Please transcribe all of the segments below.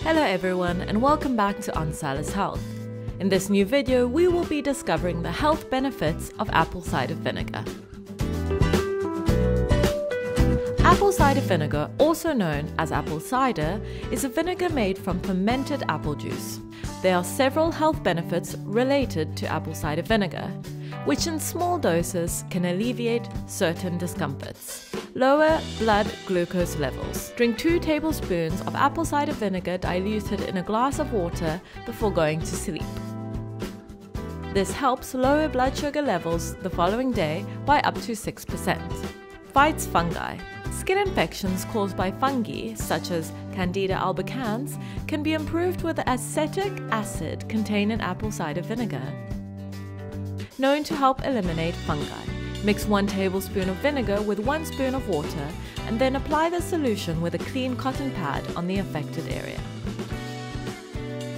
Hello everyone and welcome back to OnSalus Health. In this new video, we will be discovering the health benefits of apple cider vinegar. Apple cider vinegar, also known as apple cider, is a vinegar made from fermented apple juice. There are several health benefits related to apple cider vinegar, which in small doses can alleviate certain discomforts. Lower blood glucose levels. Drink 2 tablespoons of apple cider vinegar diluted in a glass of water before going to sleep. This helps lower blood sugar levels the following day by up to 6%. Fights fungi. Skin infections caused by fungi, such as Candida albicans, can be improved with the acetic acid contained in apple cider vinegar. Known to help eliminate fungi. Mix 1 tablespoon of vinegar with 1 spoon of water and then apply the solution with a clean cotton pad on the affected area.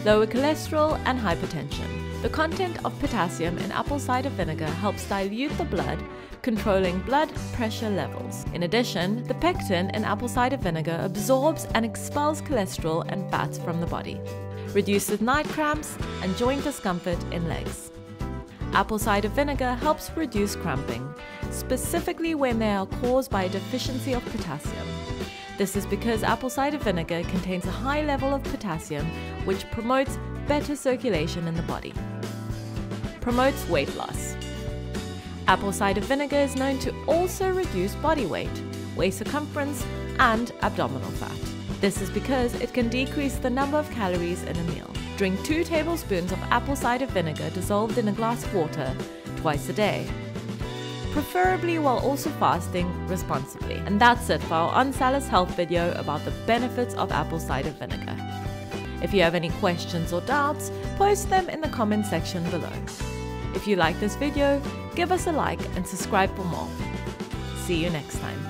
Lower cholesterol and hypertension. The content of potassium in apple cider vinegar helps dilute the blood, controlling blood pressure levels. In addition, the pectin in apple cider vinegar absorbs and expels cholesterol and fats from the body. Reduces night cramps and joint discomfort in legs. Apple cider vinegar helps reduce cramping, specifically when they are caused by a deficiency of potassium. This is because apple cider vinegar contains a high level of potassium, which promotes better circulation in the body. Promotes weight loss. Apple cider vinegar is known to also reduce body weight, waist circumference, and abdominal fat. This is because it can decrease the number of calories in a meal. Drink 2 tablespoons of apple cider vinegar dissolved in a glass of water twice a day, preferably while also fasting responsibly. And that's it for our OnSalus Health video about the benefits of apple cider vinegar. If you have any questions or doubts, post them in the comment section below. If you like this video, give us a like and subscribe for more. See you next time.